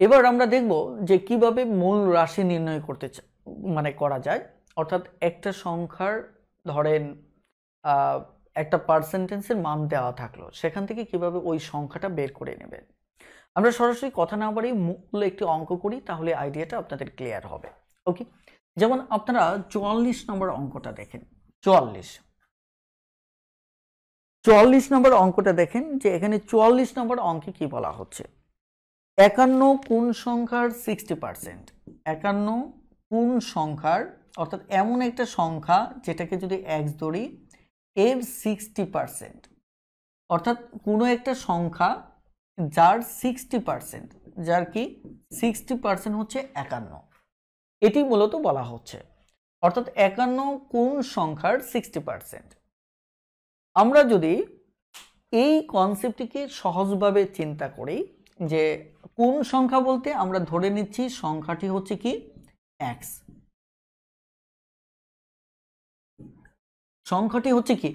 এবার আমরা দেখব যে কিভাবে মূল রাশি নির্ণয় করতে করা যায়। অর্থাৎ একটা সংখ্যার ধরেন একটা পার্সেন্টেজের মান দেওয়া থাকলো, সেখান থেকে কিভাবে ওই সংখ্যাটা বের করে নেবেন। আমরা সরাসরি কথা না বাড়িয়ে মূল একটি অঙ্ক করি, তাহলে আইডিয়াটা আপনাদের ক্লিয়ার হবে। ওকে, যেমন আপনারা 44 নম্বর অঙ্কটা দেখেন। 44 নম্বর অঙ্কটা দেখেন যে এখানে 44 নম্বর অঙ্কে কি বলা হচ্ছে, 51 কোন সংখ্যার 60%। 51 কোন সংখ্যার, অর্থাৎ এমন একটা সংখ্যা যেটাকে যদি x ধরি এর 60%, অর্থাৎ কোনো একটা সংখ্যা যার 60%, যার কি 60% হচ্ছে 51, এটি মূলত বলা হচ্ছে। অর্থাৎ 51 কোন সংখ্যার 60%। আমরা যদি এই কনসেপ্টটিকে সহজভাবে চিন্তা করি যে কোন সংখ্যা বলতে আমরা ধরে নিচ্ছি সংখ্যাটি হচ্ছে কি x, সংখ্যাটি হচ্ছে কি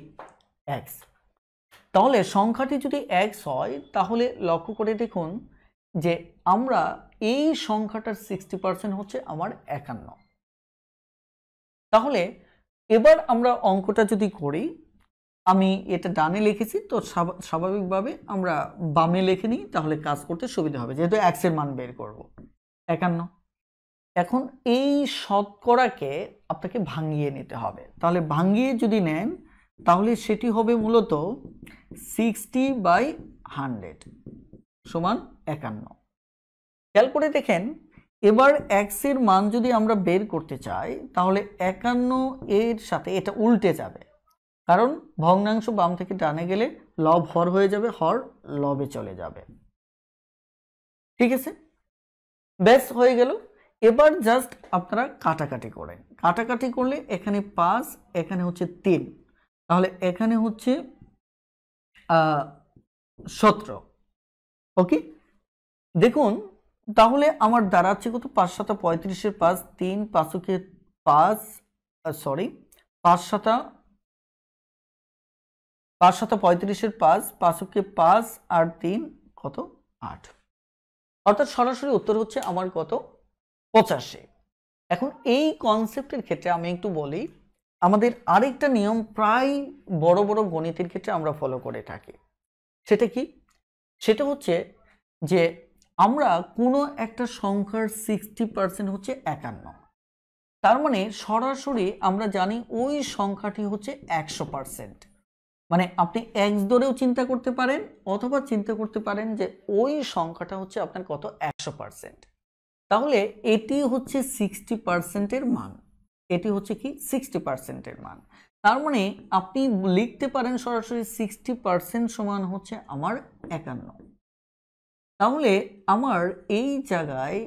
x। তাহলে সংখ্যাটি যদি x হয় তাহলে লক্ষ্য করে দেখুন যে আমরা এই সংখ্যাটার 60% হচ্ছে আমার 51। তাহলে এবার আমরা অঙ্কটা যদি করি, আমি এটা ডানে লিখেছি তো স্বাভাবিকভাবে আমরা বামে লিখে নিই, তাহলে কাজ করতে সুবিধা হবে, যেহেতু x এর মান বের করব 51। এখন এই শতকরাকে আপনাকে ভাঙিয়ে নিতে হবে। তাহলে ভাঙিয়ে যদি নেন তাহলে সেটি হবে মূলত 60/100 সমান 51। খেয়াল করে দেখেন, এবার x এর মান যদি আমরা বের করতে চাই তাহলে 51 এর সাথে এটা উল্টে যাবে, কারণ ভগ্নাংশ বাম থেকে ডানে গেলে লব হর হয়ে যাবে, হর লবে চলে যাবে। ঠিক আছে, ব্যাস হয়ে গেল। এবার জাস্ট আপনারা কাটাকাটি করেন, কাটাকাটি করলে এখানে 5, এখানে হচ্ছে 3, তাহলে এখানে হচ্ছে 17। ওকে, দেখুন তাহলে আমার দাঁড়াচ্ছে কত, 5 7 35 5, 3 5 কে 5, সরি 5 7 35 5, 5 কে 5 আর 3 কত 8, অর্থাৎ সরাসরি উত্তর হচ্ছে আমার কত 85। এখন এই কনসেপ্টের ক্ষেত্রে আমি একটু বলি, আমাদের আরেকটা নিয়ম প্রায় বড় বড় গণিতের ক্ষেত্রে আমরা ফলো করে থাকি। সেটা কি, সেটা হচ্ছে যে আমরা কোনো একটা সংখ্যার 60% হচ্ছে 51, তার মানে সরাসরি আমরা জানি ওই সংখ্যাটি হচ্ছে 100%। মানে আপনি x ধরেও চিন্তা করতে পারেন অথবা চিন্তা করতে পারেন যে ওই সংখ্যাটা হচ্ছে আপনার কত 100%। তাহলে এটি হচ্ছে 60% এর মান, এটি হচ্ছে কি 60% এর মান। তার মানে আপনি লিখতে পারেন সরাসরি 60% সমান হচ্ছে আমার 51। তাহলে আমার এই জায়গায়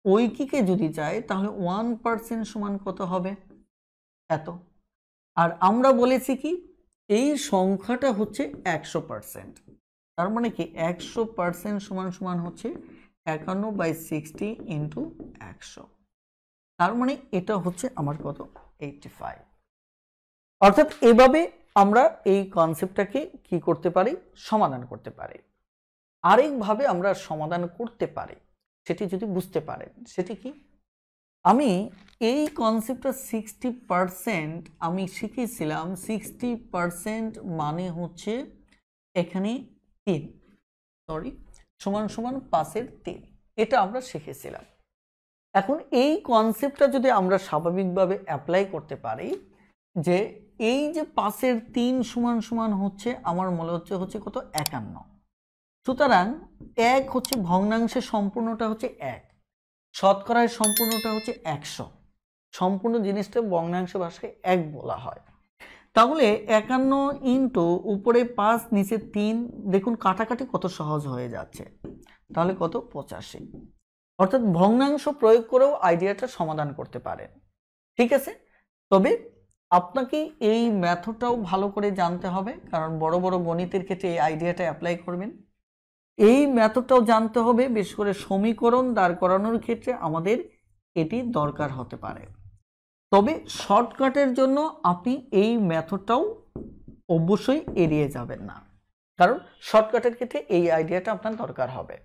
ঐকিকে যদি যাই তাহলে 1% সমান কত হবে, এত। আর আমরা বলেছি কি এই সংখ্যাটা হচ্ছে 100%, তার মানে কি 100% সমান সমান হচ্ছে 51/60 ইন্টু 100, তার মানে এটা হচ্ছে আমার কত 85। অর্থাৎ এভাবে আমরা এই কনসেপ্টটাকে কি করতে পারি, সমাধান করতে পারি। আরেকভাবে আমরা সমাধান করতে পারি, সেটি যদি বুঝতে পারেন, সেটি কি, আমি এই কনসেপ্টটা 60% আমি শিখেছিলাম। 60% মানে হচ্ছে এখানে 3, সরি সমান সমান 5-এর 3, এটা আমরা শিখেছিলাম। এখন এই কনসেপ্টটা যদি আমরা স্বাভাবিকভাবে অ্যাপ্লাই করতে পারি যে এই যে 5-এর 3 সমান সমান হচ্ছে আমার মূলত হচ্ছে কত 51, সুতরাং 1 হচ্ছে ভগ্নাংশের সম্পূর্ণটা হচ্ছে 1, শতকরায় সম্পূর্ণটা হচ্ছে 100, সম্পূর্ণ জিনিসটা ভগ্নাংশ ভাষায় 1 বলা হয়। তাহলে 51 ইন্টু উপরে 5 নিচে 3, দেখুন কাটাকাটি কত সহজ হয়ে যাচ্ছে, তাহলে কত 85। অর্থাৎ ভগ্নাংশ প্রয়োগ করেও আইডিয়াটা সমাধান করতে পারেন। ঠিক আছে, তবে আপনাকে এই মেথডটাও ভালো করে জানতে হবে, কারণ বড় বড় গণিতের ক্ষেত্রে এই আইডিয়াটা অ্যাপ্লাই করবেন। এই মেথডটাও জানতে হবে, বিশেষ করে সমীকরণ দাঁড় করানোর ক্ষেত্রে আমাদের এটি দরকার হতে পারে। তবে শর্টকাটের জন্য আপনি এই মেথডটাও অবশ্যই এড়িয়ে যাবেন না, কারণ শর্টকাটের ক্ষেত্রে এই আইডিয়াটা আপনার দরকার হবে।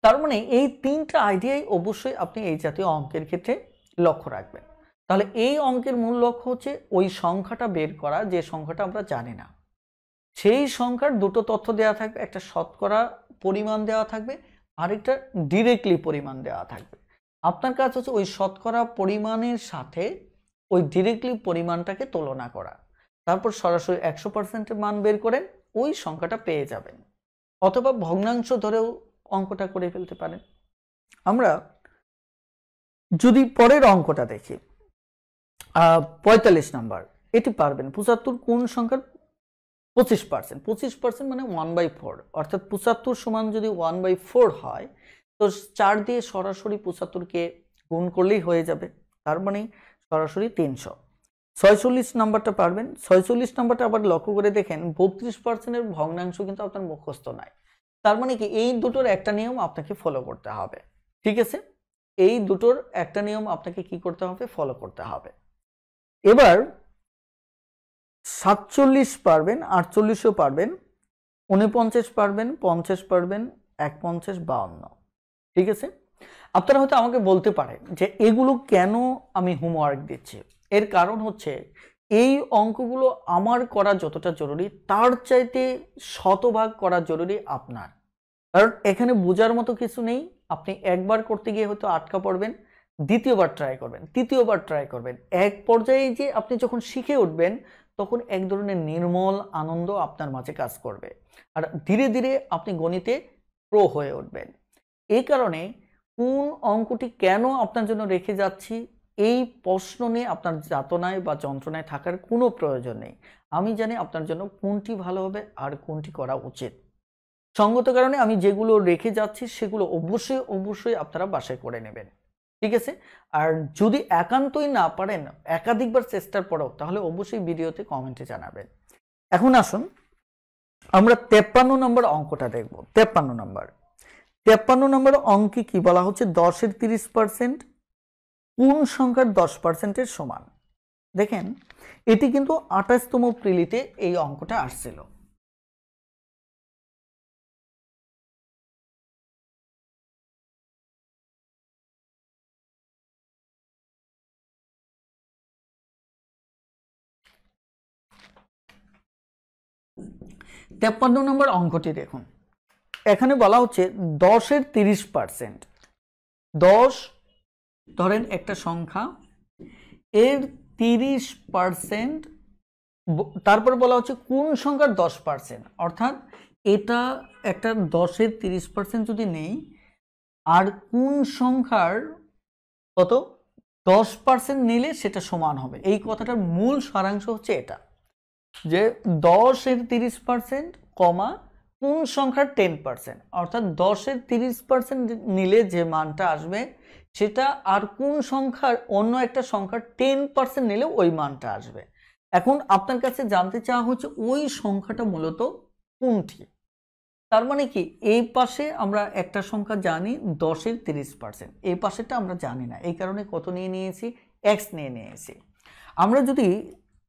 তার মানে এই তিনটা আইডিয়াই অবশ্যই আপনি এই জাতীয় অঙ্কের ক্ষেত্রে লক্ষ্য রাখবেন। তাহলে এই অঙ্কের মূল লক্ষ্য হচ্ছে ওই সংখ্যাটা বের করা যে সংখ্যাটা আমরা জানি না, সেই সংখ্যার দুটো তথ্য দেওয়া থাকবে, একটা শতকরা পরিমাণ দেওয়া থাকবে, আরেকটা ডিরেক্টলি পরিমাণ দেওয়া থাকবে। আপনার কাজ হচ্ছে ওই শতকরা পরিমাণের সাথে ওই ডিরেক্টলি পরিমাণটাকে তুলনা করা, তারপর সরাসরি 100%-এর মান বের করেন, ওই সংখ্যাটা পেয়ে যাবেন। অথবা ভগ্নাংশ ধরেও অঙ্কটা করে ফেলতে পারেন। আমরা যদি পরের অঙ্কটা দেখি, 45 নাম্বার, এটি পারবেন। 75 কোন সংখ্যার 25%? 25% মানে 1/4, অর্থাৎ 75 সমান যদি 1/4 হয় তো 4 দিয়ে সরাসরি 75-কে গুণ করলেই হয়ে যাবে, তার মানে সরাসরি 300। 46 নাম্বারটা পারবেন। 46 নাম্বারটা আবার লক্ষ্য করে দেখেন 32%-এর ভগ্নাংশ কিন্তু আপনার মুখস্থ নাই, তার মানে কি এই দুটোর একটা নিয়ম আপনাকে ফলো করতে হবে। ঠিক আছে, এই দুটোর একটা নিয়ম আপনাকে কি করতে হবে? ফলো করতে হবে। এবার 47 পারবেন, 48ও পারবেন, 49 পারবেন, 50 পারবেন, 51, 52। ঠিক আছে, আপনারা হয়তো আমাকে বলতে পারেন যে এগুলো কেন আমি হোমওয়ার্ক দিচ্ছি। এর কারণ হচ্ছে এই অঙ্কগুলো আমার করা যতটা জরুরি তার চাইতে শতভাগ করা জরুরি আপনার। কারণ এখানে বোঝার মতো কিছু নেই। আপনি একবার করতে গিয়ে হয়তো আটকা পড়বেন, দ্বিতীয়বার ট্রাই করবেন, তৃতীয়বার ট্রাই করবেন, এক পর্যায়ে যে আপনি যখন শিখে উঠবেন তখন এক ধরনের নির্মল আনন্দ আপনার মাঝে কাজ করবে, আর ধীরে ধীরে আপনি গণিতে প্রো হয়ে উঠবেন। এই কারণে কোন অঙ্কটি কেন আপনার জন্য রেখে যাচ্ছি এই প্রশ্ন নিয়ে আপনার যাতনায় বা যন্ত্রণায় থাকার কোনো প্রয়োজন নেই। আমি জানি আপনার জন্য কোনটি ভালো হবে আর কোনটি করা উচিত। সঙ্গত কারণে আমি যেগুলো রেখে যাচ্ছি সেগুলো অবশ্যই অবশ্যই আপনারা বাসায় করে নেবেন। ঠিক আছে, আর যদি একান্তই না পারেন একাধিকবার চেষ্টার পরেও, তাহলে অবশ্যই ভিডিওতে কমেন্টে জানাবেন। এখন আসুন আমরা 53 নম্বর অঙ্কটা দেখব। 53 নম্বর অঙ্কে কি বলা হচ্ছে? 10-এর 30% কোন সংখ্যার 10%-এর সমান? দেখেন এটি কিন্তু 28তম প্রিলিতে এই অঙ্কটা আসছিল। তেপ্পান্ন নম্বর অঙ্কটি দেখুন, এখানে বলা হচ্ছে 10-এর 30%। 10 ধরেন একটা সংখ্যা, এর 30%, তারপর বলা হচ্ছে কোন সংখ্যার 10%, অর্থাৎ এটা একটা 10-এর 30% যদি নেই আর কোন সংখ্যার কত 10% নিলে সেটা সমান হবে। এই কথাটার মূল সারাংশ হচ্ছে এটা যে 10-এর 30% কমা কোন সংখ্যার 10%, অর্থাৎ 10-এর 30% নিলে যে মানটা আসবে সেটা আর কোন সংখ্যার অন্য একটা সংখ্যার 10% নিলে ওই মানটা আসবে। এখন আপনার কাছে জানতে চাওয়া হচ্ছে ওই সংখ্যাটা মূলত কোনটি। তার মানে কি এই পাশে আমরা একটা সংখ্যা জানি 10-এর 30%, এই পাশেটা আমরা জানি না, এই কারণে কত নিয়ে নিয়েছি? x নিয়ে নিয়েছি। আমরা যদি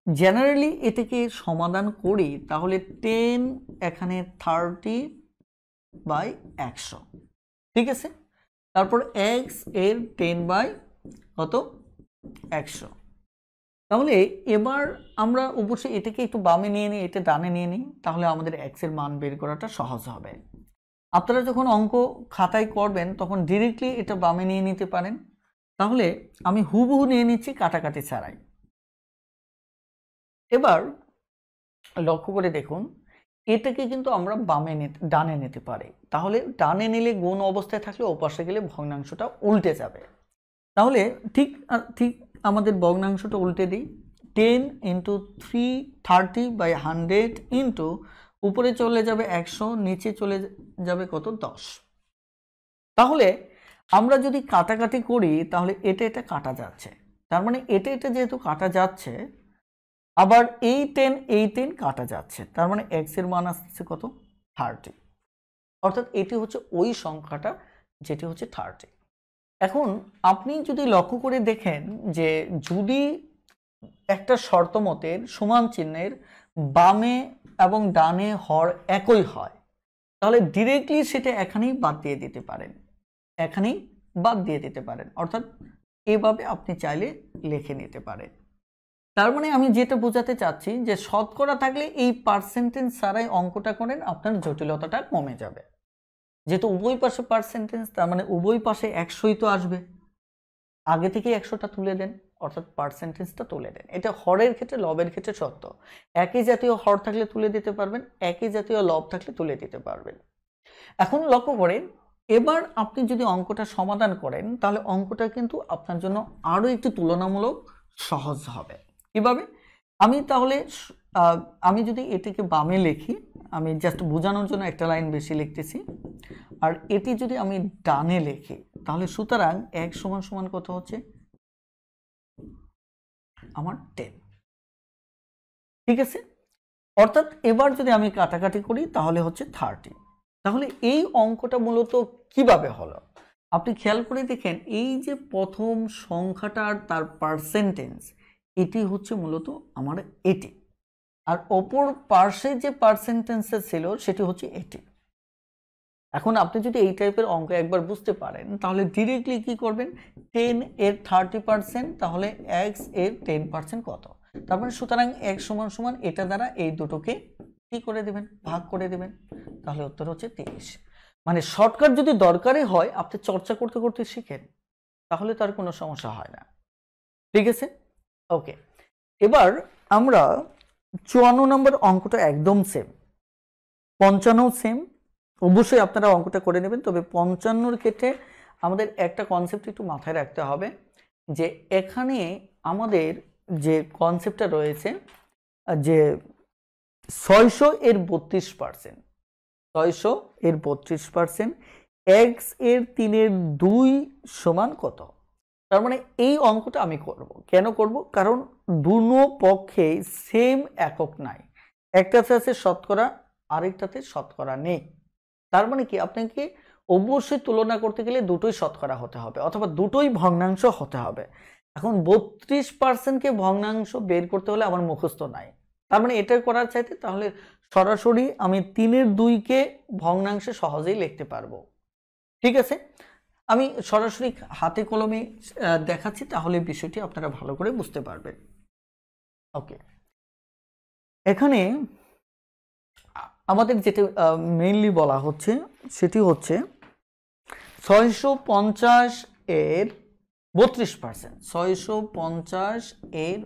জেনারেলি এটাকে সমাধান করি তাহলে 10 এখানে 30/100। ঠিক আছে, তারপর x এর 10/100। তাহলে এবার আমরা অবশ্যই এটাকে একটু বামে নিয়ে নিই, এটা ডানে নিয়ে নিই, তাহলে আমাদের x এর মান বের করাটা সহজ হবে। আপনারা যখন অঙ্ক খাতায় করবেন তখন ডিরেক্টলি এটা বামে নিয়ে নিতে পারেন। তাহলে আমি হুবহু নিয়ে নিচ্ছি কাটাকাটি ছাড়াই। এবার লক্ষ্য করে দেখুন এটাকে কিন্তু আমরা ডানে নিতে পারি। তাহলে ডানে নিলে গুণ অবস্থায় থাকলে ওপাশে গেলে ভগ্নাংশটা উল্টে যাবে। তাহলে ঠিক ঠিক আমাদের ভগ্নাংশটা উল্টে দিই। 10 × 30/100 ইন্টু উপরে চলে যাবে 100, নিচে চলে যাবে কত? 10। তাহলে আমরা যদি কাটাকাটি করি তাহলে এটা এটা কাটা যাচ্ছে, তার মানে এটা এটা যেহেতু কাটা যাচ্ছে, আবার এই 10 কাটা যাচ্ছে, তার মানে x এর মান আসছে কত? 30। অর্থাৎ এটি হচ্ছে ওই সংখ্যাটা যেটি হচ্ছে 30। এখন আপনি যদি লক্ষ্য করে দেখেন যে যদি একটা শর্ত মতের সমান চিহ্নের বামে এবং ডানে হর একই হয় তাহলে ডিরেক্টলি সেটা এখানেই বাদ দিয়ে দিতে পারেন, এখানেই বাদ দিয়ে দিতে পারেন, অর্থাৎ এভাবে আপনি চাইলে লিখে নিতে পারেন। তার মানে আমি যেটা বোঝাতে চাচ্ছি যে শতকরা থাকলে এই পার্সেন্টেজ ছাড়াই অঙ্কটা করেন, আপনার জটিলতাটা কমে যাবে। যেহেতু উভয় পাশে পার্সেন্টেজ, তার মানে উভয় পাশে 100ই তো আসবে, আগে থেকে 100টা তুলে দেন, অর্থাৎ পার্সেন্টেজটা তুলে দেন। এটা হরের ক্ষেত্রে, লবের ক্ষেত্রে সত্য। একই জাতীয় হর থাকলে তুলে দিতে পারবেন, একই জাতীয় লব থাকলে তুলে দিতে পারবেন। এখন লক্ষ্য করেন, এবার আপনি যদি অঙ্কটা সমাধান করেন তাহলে অঙ্কটা কিন্তু আপনার জন্য আরও একটু তুলনামূলক সহজ হবে। কিভাবে? আমি যদি এটিকে বামে লিখি, আমি জাস্ট বোঝানোর জন্য একটা লাইন বেশি লিখতেছি, আর এটি যদি আমি ডানে লিখি তাহলে সুতরাং 1 সমান সমান কত হচ্ছে আমার 10। ঠিক আছে, অর্থাৎ এবার যদি আমি কাটাকাটি করি তাহলে হচ্ছে 30। তাহলে এই অঙ্কটা মূলত কিভাবে হলো আপনি খেয়াল করে দেখেন, এই যে প্রথম সংখ্যাটার তার পার্সেন্টেজ, এটি হচ্ছে মূলত আমার এটি, আর অপর পার্শ্বে যে পার্সেন্টেজটা ছিল সেটি হচ্ছে এটি। এখন আপনি যদি এই টাইপের অঙ্ক একবার বুঝতে পারেন তাহলে ডিরেক্টলি কি করবেন, 10 এর 30%, তাহলে x এর 10% কত, তার মানে সুতরাং x সমান সমান এটা দ্বারা এই দুটোকে কি করে দেবেন, ভাগ করে দেবেন, তাহলে উত্তর হচ্ছে 30। মানে শর্টকাট যদি দরকারই হয় আপনি চর্চা করতে করতে শিখেন, তাহলে তার কোনো সমস্যা হয় না। ঠিক আছে, ওকে। এবার আমরা 54 নম্বর অঙ্কটা একদম সেম, 55 সেম, অবশ্যই আপনারা অঙ্কটা করে নেবেন। তবে 55-র ক্ষেত্রে আমাদের একটা কনসেপ্ট একটু মাথায় রাখতে হবে, যে এখানে আমাদের যে কনসেপ্টটা রয়েছে যে 600 এর 32%, 600 এর 32%, x এর 3/2 সমান কত। তার মানে এই অঙ্কটা আমি করব, কেন করব, কারণ দুনো পক্ষে সেম একক নাই, একটাতে আছে শতকরা, আরেকটাতে শতকরা নেই। তার মানে কি, আপনাকে অবশ্যই তুলনা করতে গেলে দুটোই শতকরা হতে হবে, অথবা দুটোই ভগ্নাংশ হতে হবে। এখন 32%কে ভগ্নাংশ বের করতে হলে আমার মুখস্থ নাই, তার মানে এটা করার চাইতে তাহলে সরাসরি আমি 3/2-কে ভগ্নাংশে সহজেই লিখতে পারবো। ঠিক আছে, আমি সরাসরি হাতে কলমে দেখাচ্ছি, তাহলে বিষয়টি আপনারা ভালো করে বুঝতে পারবেন। ওকে, এখানে আমাদের যেটা মেইনলি বলা হচ্ছে সেটি হচ্ছে 650 এর 32%, 650 এর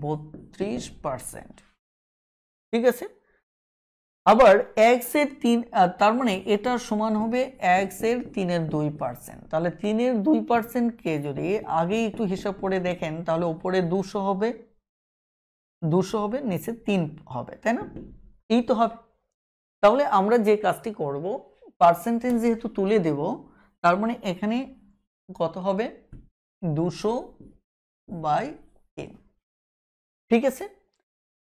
32%। ঠিক আছে, আবার x এর 3, তার মানে এটা সমান হবে x এর 3/2%। তাহলে 3/2% কে যদি আগে একটু হিসাব করে দেখেন তাহলে উপরে 200 হবে, 200 হবে, নিচে 3 হবে, তাই না? এই তো হবে। তাহলে আমরা যে কাজটি করব, পার্সেন্টেজ যেহেতু তুলে দেব, তার মানে এখানে কত হবে, 200/3। ঠিক আছে,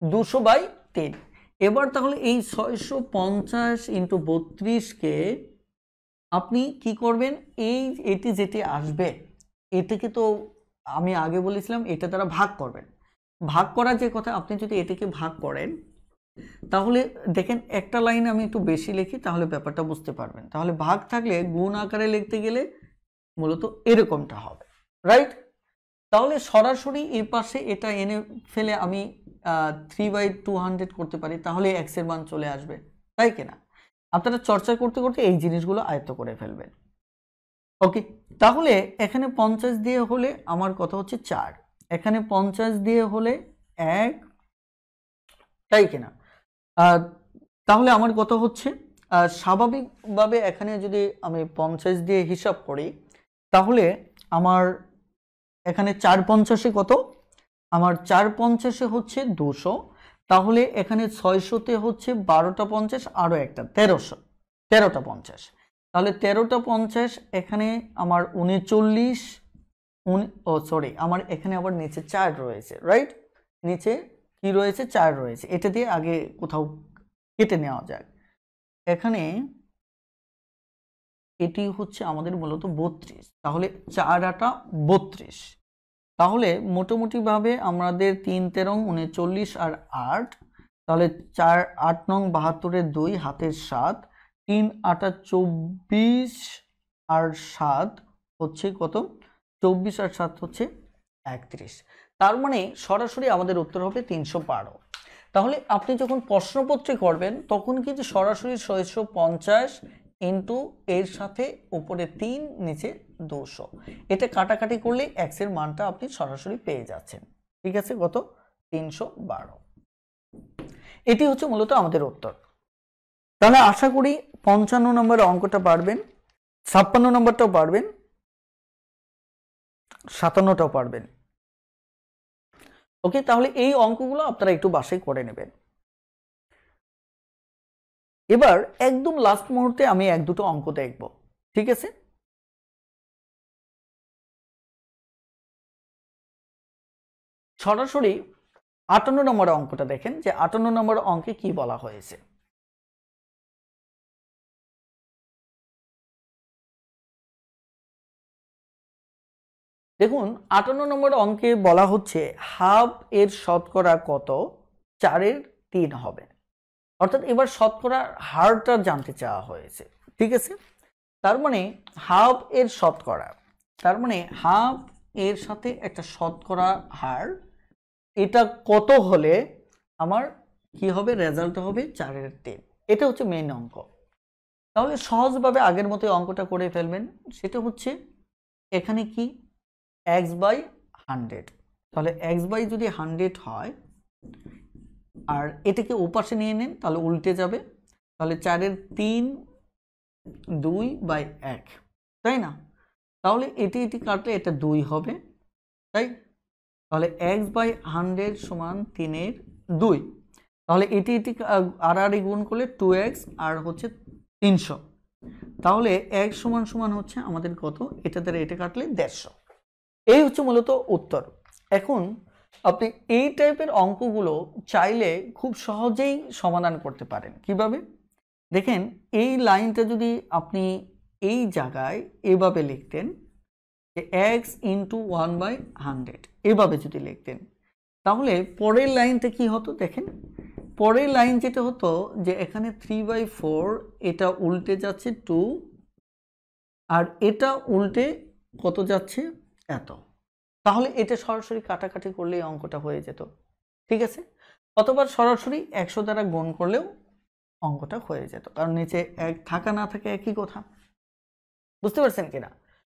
200/3। এবার তাহলে এই 650 × 32-কে আপনি কি করবেন, এটি যেটি আসবে এটাকে তো আমি আগে বলেছিলাম এটা দ্বারা ভাগ করবেন। ভাগ করার যে কথা, আপনি যদি এটাকে ভাগ করেন তাহলে দেখেন একটা লাইন আমি একটু বেশি লিখি, তাহলে ব্যাপারটা বুঝতে পারবেন। তাহলে ভাগ থাকলে গুণ আকারে লিখতে গেলে মূলত এরকমটা হবে, রাইট? তাহলে সরাসরি এই পাশে এটা এনে ফেলে আমি 3/200 করতে পারি, তাহলে x এর মান চলে আসবে, তাই কিনা? আপনারা চর্চা করতে করতে এই জিনিসগুলো আয়ত্ত করে ফেলবেন। ওকে, তাহলে এখানে 50 দিয়ে হলে আমার কথা হচ্ছে 4, এখানে 50 দিয়ে হলে 1, তাই কিনা? তাহলে আমার কথা হচ্ছে স্বাভাবিকভাবে এখানে যদি আমি 50 দিয়ে হিসাব করি তাহলে আমার এখানে 4×50 কত, আমার 4×50 হচ্ছে 200। তাহলে এখানে 600-তে হচ্ছে 12টা 50, আরও একটা 13টা 50। তাহলে 13টা 50 এখানে আমার 39, সরি, আমার এখানে আবার নিচে 4 রয়েছে, রাইট? নিচে কি রয়েছে, 4 রয়েছে, এটা দিয়ে আগে কোথাও কেটে নেওয়া যায়। এখানে এটি হচ্ছে আমাদের মূলত 32, তাহলে 4×8 32। তাহলে মোটামুটিভাবে আমাদের 3×13 39 আর 8, তাহলে 4 8 নং 72-এর 2 হাতের 7, 3 8 24 আর 7 হচ্ছে কত, 24 আর 7 হচ্ছে 31। তার মানে সরাসরি আমাদের উত্তর হবে 312। তাহলে আপনি যখন প্রশ্নপত্রে করবেন তখন কিন্তু সরাসরি 650 ইন্টু এর সাথে উপরে 3 নিচে 200, এটা কাটাকাটি করলে x এর মানটা আপনি সরাসরি পেয়ে যাচ্ছেন। ঠিক আছে, কত, 312। এটি হচ্ছে মূলত আমাদের উত্তর। তাহলে আশা করি 55 নম্বরের অঙ্কটা পারবেন, 56 নম্বরটাও পারবেন, 57টাও পারবেন। ওকে, তাহলে এই অঙ্কগুলো আপনারা একটু বাসায় করে নেবেন। এবার একদম লাস্ট মুহূর্তে আমি এক দুটো অঙ্ক দেখব। ঠিক আছে, সরাসরি 58 নম্বর অঙ্কটা দেখেন যে 58 নম্বর অঙ্কে কি বলা হয়েছে। দেখুন 58 নম্বর অঙ্কে বলা হচ্ছে হাফ এর শতকরা কত 4 এর 3 হবে, অর্থাৎ এবার শতকরা হারটা জানতে চাওয়া হয়েছে। ঠিক আছে, তার মানে হাফ এর শতকরা, তার মানে হাফ এর সাথে একটা শতকরা হার, এটা কত হলে আমার কি হবে, রেজাল্ট হবে 4 এর 3। এটা হচ্ছে মেইন অঙ্ক। তাহলে সহজভাবে আগের মতো অঙ্কটা করে ফেলবেন। সেটা হচ্ছে এখানে কি x/100, তাহলে x/ যদি 100 হয় আর এটাকে ওপাশে নিয়ে নেন তাহলে উল্টে যাবে, তাহলে 4 এর 3 2/1, তাই না? তাহলে এটি কাটলে এটা 2 হবে, তাই? তাহলে x/100 সমান 3 এর 2, তাহলে এটি আর গুণ করলে 2x আর হচ্ছে 300, তাহলে x সমান সমান হচ্ছে আমাদের কত, এটা দ্বারা এটা কাটলে 150। এই হচ্ছে মূলত উত্তর। এখন আপনি এই টাইপের অঙ্কগুলো চাইলে খুব সহজেই সমাধান করতে পারেন। কিভাবে দেখেন, এই লাইনটা যদি আপনি এই জায়গায় এভাবে লিখতেন যে x ইন্টু 1/100 এভাবে যদি লিখতেন, তাহলে পরের লাইনটা কি হতো দেখেন, পরের লাইন যেটা হতো যে এখানে 3/4 এটা উল্টে যাচ্ছে 2 আর এটা উল্টে কত যাচ্ছে এত, তাহলে এটা সরাসরি কাটাকাটি করলে এই অঙ্কটা হয়ে যেত। ঠিক আছে, অথবা সরাসরি 100 দ্বারা গুণ করলেও অঙ্কটা হয়ে যেত, কারণ নিচে এক থাকা না থাকে একই কথা। বুঝতে পারছেন কিনা?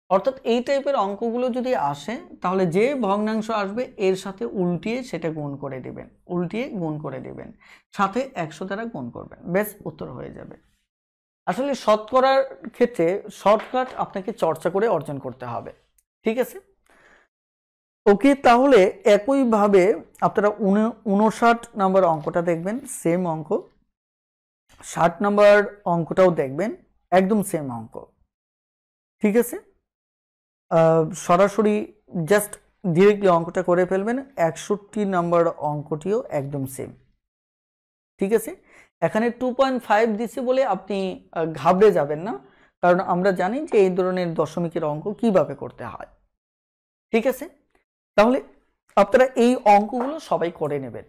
অর্থাৎ এই টাইপের অঙ্কগুলো যদি আসে তাহলে যে ভগ্নাংশ আসবে এর সাথে উল্টিয়ে সেটা গুণ করে দিবেন, উল্টিয়ে গুণ করে দিবেন, সাথে 100 দ্বারা গুণ করবেন, ব্যাস উত্তর হয়ে যাবে। আসলে শতকরার ক্ষেত্রে শর্টকাট আপনাকে চর্চা করে অর্জন করতে হবে। ঠিক আছে, ওকে, তাহলে একইভাবে আপনারা 59 নম্বর অঙ্কটা দেখবেন, সেম অঙ্ক। 60 নম্বর অঙ্কটাও দেখবেন, একদম সেম অঙ্ক। ঠিক আছে, সরাসরি জাস্ট ডিরেক্টলি অঙ্কটা করে ফেলবেন। 61 নম্বর অঙ্কটিও একদম সেম। ঠিক আছে, এখানে 2.5 দিছি বলে আপনি ঘাবড়ে যাবেন না, কারণ আমরা জানি যে এই ধরনের দশমিকের অঙ্ক কিভাবে করতে হয়। ঠিক আছে, তাহলে আপনারা এই অঙ্কগুলো সবাই করে নেবেন।